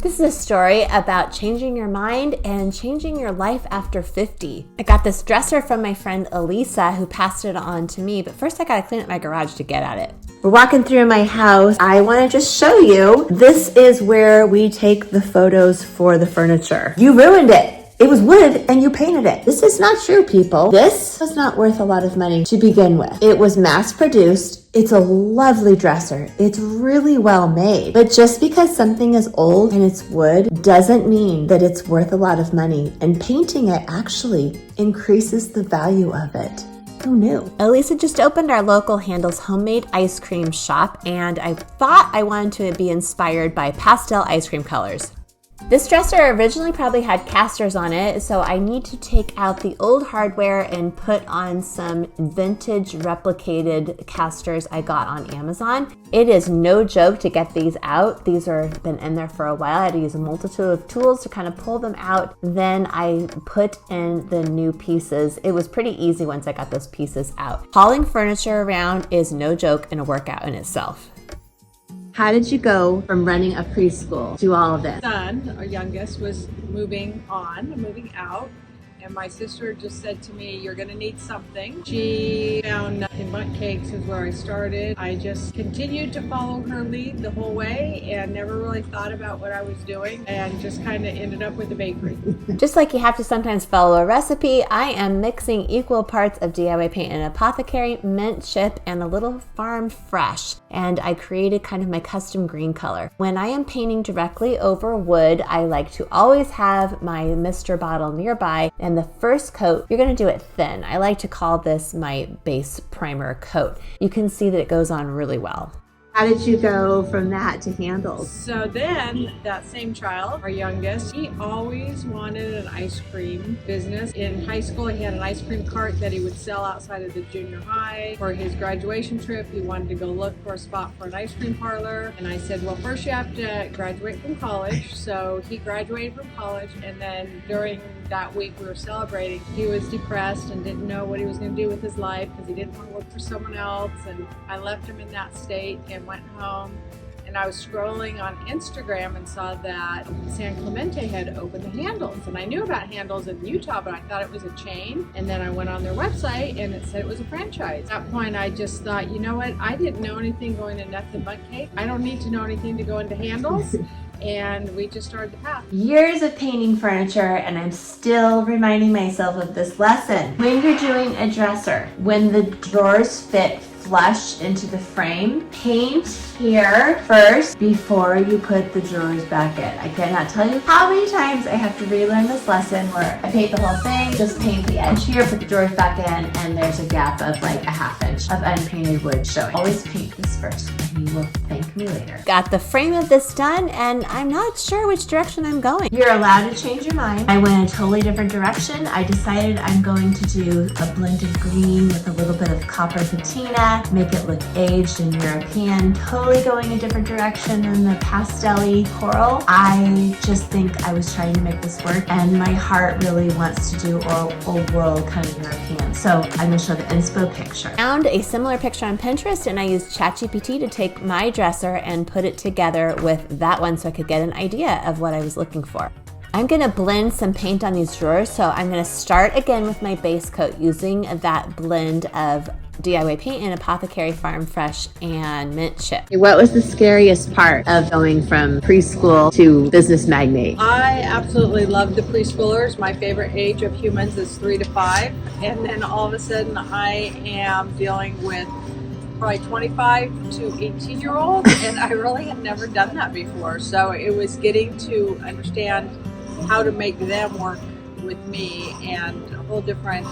This is a story about changing your mind and changing your life after 50. I got this dresser from my friend Elisa, who passed it on to me, but first I gotta clean up my garage to get at it. We're walking through my house. I wanna just show you, this is where we take the photos for the furniture. You ruined it. It was wood and you painted it. This is not true, people. This was not worth a lot of money to begin with. It was mass produced. It's a lovely dresser. It's really well made. But just because something is old and it's wood doesn't mean that it's worth a lot of money. And painting it actually increases the value of it. Who knew? Elisa just opened our local Handel's homemade ice cream shop, and I thought I wanted to be inspired by pastel ice cream colors. This dresser originally probably had casters on it, so I need to take out the old hardware and put on some vintage replicated casters I got on Amazon. It is no joke to get these out. These have been in there for a while. I had to use a multitude of tools to kind of pull them out. Then I put in the new pieces. It was pretty easy once I got those pieces out. Hauling furniture around is no joke and a workout in itself. How did you go from running a preschool to all of this? Son, our youngest, was moving out, and my sister just said to me, "You're gonna need something." She found nothing but cakes is where I started. I just continued to follow her lead the whole way and never really thought about what I was doing, and just kind of ended up with a bakery. Just like you have to sometimes follow a recipe, I am mixing equal parts of DIY paint and Apothecary, mint chip, and a little farm fresh. And I created kind of my custom green color. When I am painting directly over wood, I like to always have my mister bottle nearby, and the first coat, you're gonna do it thin. I like to call this my base primer coat. You can see that it goes on really well. How did you go from that to handles? So then that same child, our youngest, he always wanted an ice cream business. In high school, he had an ice cream cart that he would sell outside of the junior high. For his graduation trip, he wanted to go look for a spot for an ice cream parlor. And I said, well, first you have to graduate from college. So he graduated from college, and then during that week we were celebrating, he was depressed and didn't know what he was going to do with his life because he didn't want to work for someone else. And I left him in that state and went home, and I was scrolling on Instagram and saw that San Clemente had opened the Handles, and I knew about Handles in Utah, but I thought it was a chain. And then I went on their website and it said it was a franchise. At that point I just thought, you know what, I didn't know anything going to Nothing But Cake. I don't need to know anything to go into Handles. And we just started the path. Years of painting furniture, and I'm still reminding myself of this lesson. When you're doing a dresser, when the drawers fit flush into the frame, paint here first before you put the drawers back in. I cannot tell you how many times I have to relearn this lesson where I paint the whole thing, just paint the edge here, put the drawers back in, and there's a gap of like a half inch of unpainted wood showing. Always paint this first and you will thank me later. Got the frame of this done, and I'm not sure which direction I'm going. You're allowed to change your mind. I went a totally different direction. I decided I'm going to do a blended green with a little bit of copper patina, make it look aged and European, totally going a different direction than the pastel-y coral. I just think I was trying to make this work, and my heart really wants to do old world kind of European. So I'm gonna show the inspo picture. Found a similar picture on Pinterest, and I used ChatGPT to take my dresser and put it together with that one so I could get an idea of what I was looking for. I'm gonna blend some paint on these drawers, so I'm gonna start again with my base coat using that blend of DIY paint and Apothecary Farm Fresh and mint chip. What was the scariest part of going from preschool to business magnate? I absolutely love the preschoolers. My favorite age of humans is 3 to 5, and then all of a sudden I am dealing with probably 25 to 18-year-olds, and I really had never done that before. So it was getting to understand how to make them work with me, and a whole different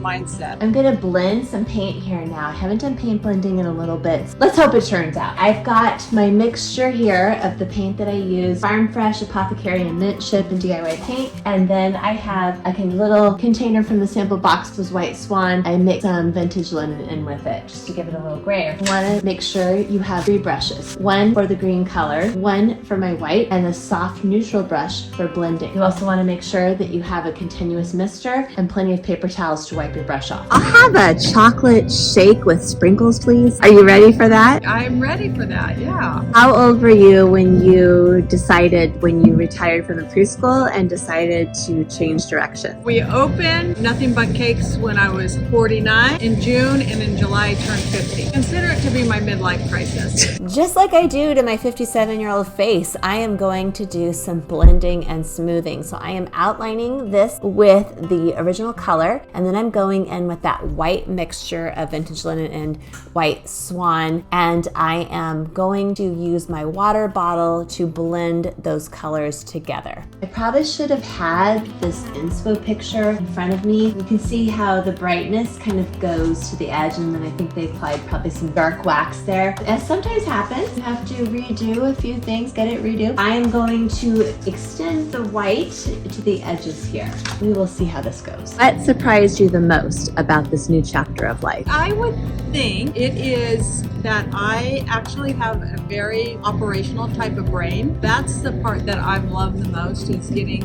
mindset. I'm gonna blend some paint here now. I haven't done paint blending in a little bit. Let's hope it turns out. I've got my mixture here of the paint that I use, Farm Fresh, Apothecary, and mint chip and DIY paint. And then I have a little container from the sample box, was White Swan. I mixed some vintage linen in with it just to give it a little grayer. You wanna make sure you have 3 brushes. One for the green color, one for my white, and a soft neutral brush for blending. You also wanna make sure that you have a continuous mister and plenty of paper towels to wipe wipe your brush off. I'll have a chocolate shake with sprinkles, please. Are you ready for that? I'm ready for that, yeah. How old were you when you retired from the preschool and decided to change direction? We opened Nothing But Cakes when I was 49 in June, and in July I turned 50. Consider it to be my midlife crisis. Just like I do to my 57-year-old face, I am going to do some blending and smoothing. So I am outlining this with the original color, and then I'm going in with that white mixture of vintage linen and white swan, and I am going to use my water bottle to blend those colors together. I probably should have had this inspo picture in front of me. You can see how the brightness kind of goes to the edge, and then I think they applied probably some dark wax there. As sometimes happens, you have to redo a few things, get it redo. I am going to extend the white to the edges here. We will see how this goes. What surprised you the most about this new chapter of life? I would think it is that I actually have a very operational type of brain. That's the part that I've loved the most, is getting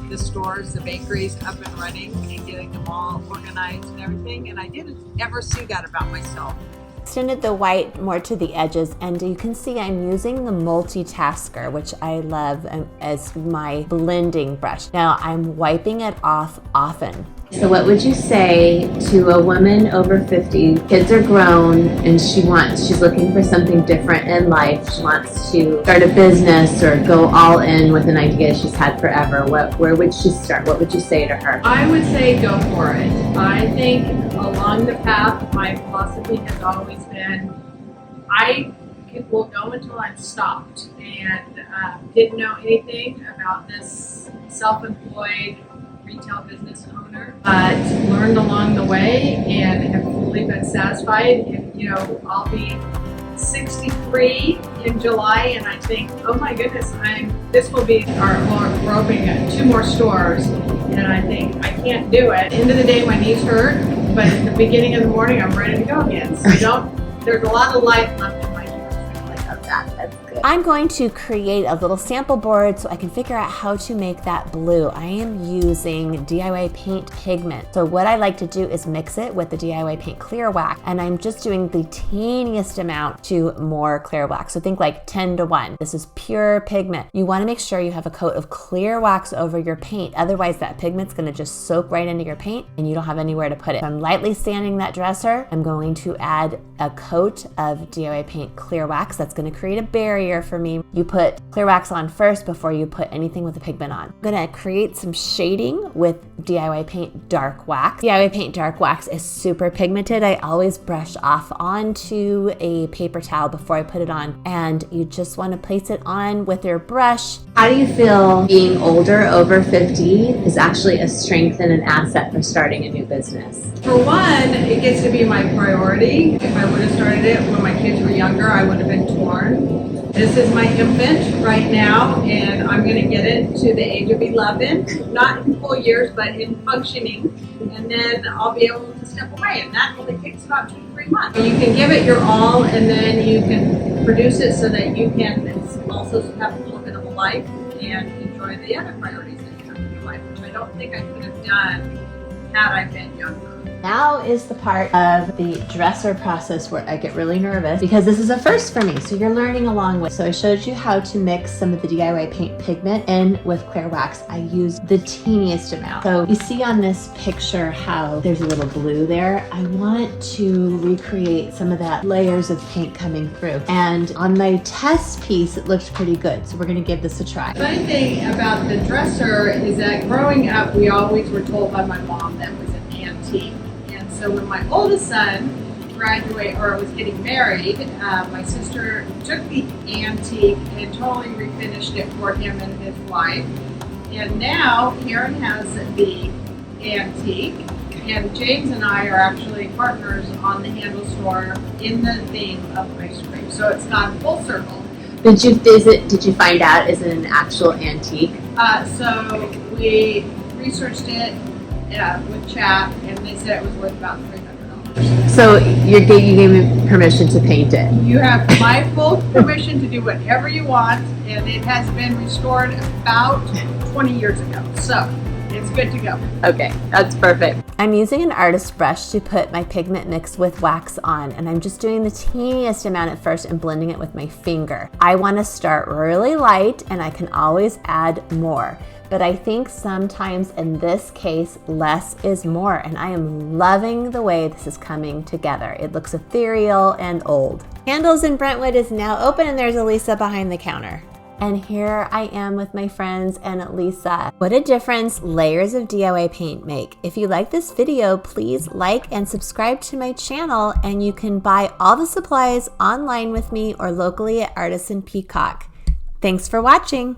the stores, the bakeries up and running and getting them all organized and everything. And I didn't ever see that about myself. Extended the white more to the edges, and you can see I'm using the multitasker, which I love as my blending brush. Now I'm wiping it off often. So what would you say to a woman over 50, kids are grown, and she's looking for something different in life. She wants to start a business or go all in with an idea she's had forever. Where would she start? What would you say to her? I would say go for it. I think along the path, my philosophy has always been, I will go until I'm stopped, and didn't know anything about this self-employed retail business owner, but learned along the way and have fully been satisfied. And I'll be 63 in July, and I think, oh my goodness, this will be we're opening 2 more stores, and I think I can't do it. End of the day, my knees hurt, but at the beginning of the morning, I'm ready to go again. So there's a lot of life left in my years. Like that. That's good. I'm going to create a little sample board so I can figure out how to make that blue. I am using DIY paint pigment. So what I like to do is mix it with the DIY paint clear wax, and I'm just doing the teeniest amount to more clear wax. So think like 10 to 1. This is pure pigment. You want to make sure you have a coat of clear wax over your paint. Otherwise that pigment's going to just soak right into your paint and you don't have anywhere to put it. So I'm lightly sanding that dresser. I'm going to add a coat of DIY paint clear wax. That's going to create a barrier for me. You put clear wax on first before you put anything with the pigment on. I'm going to create some shading with DIY paint dark wax. DIY paint dark wax is super pigmented. I always brush off onto a paper towel before I put it on, and you just want to place it on with your brush. How do you feel being older, over 50, is actually a strength and an asset for starting a new business? For one, it gets to be my priority. If I would have started it when my kids were younger, I would have been torn. This is my infant right now, and I'm going to get it to the age of 11, not in full years, but in functioning, and then I'll be able to step away, and that only takes about 2 to 3 months. You can give it your all, and then you can produce it so that you can also have a little bit of a life and enjoy the other priorities that you have in your life, which I don't think I could have done had I been younger. Now is the part of the dresser process where I get really nervous because this is a first for me. So you're learning along with. So I showed you how to mix some of the DIY paint pigment in with clear wax. I used the teeniest amount. So you see on this picture how there's a little blue there. I want to recreate some of that layers of paint coming through. And on my test piece, it looked pretty good. So we're gonna give this a try. The funny thing about the dresser is that growing up, we always were told by my mom that it was an antique. So when my oldest son was getting married, my sister took the antique and totally refinished it for him and his wife. And now Karen has the antique, and James and I are actually partners on the handle store in the theme of ice cream. So it's gone full circle. Did you find out is it an actual antique? So we researched it with chat, and they said it was worth about $300. So you gave me permission to paint it. You have my full permission to do whatever you want, and it has been restored about 20 years ago. So It's good to go. Okay, that's perfect. I'm using an artist brush to put my pigment mixed with wax on, and I'm just doing the teeniest amount at first and blending it with my finger. I want to start really light, and I can always add more. But I think sometimes in this case, less is more, and I am loving the way this is coming together. It looks ethereal and old. Candles in Brentwood is now open, and there's Elisa behind the counter. And here I am with my friends and Lisa. What a difference layers of DIY paint make. If you like this video, please like and subscribe to my channel, and you can buy all the supplies online with me or locally at Artisan Peacock. Thanks for watching.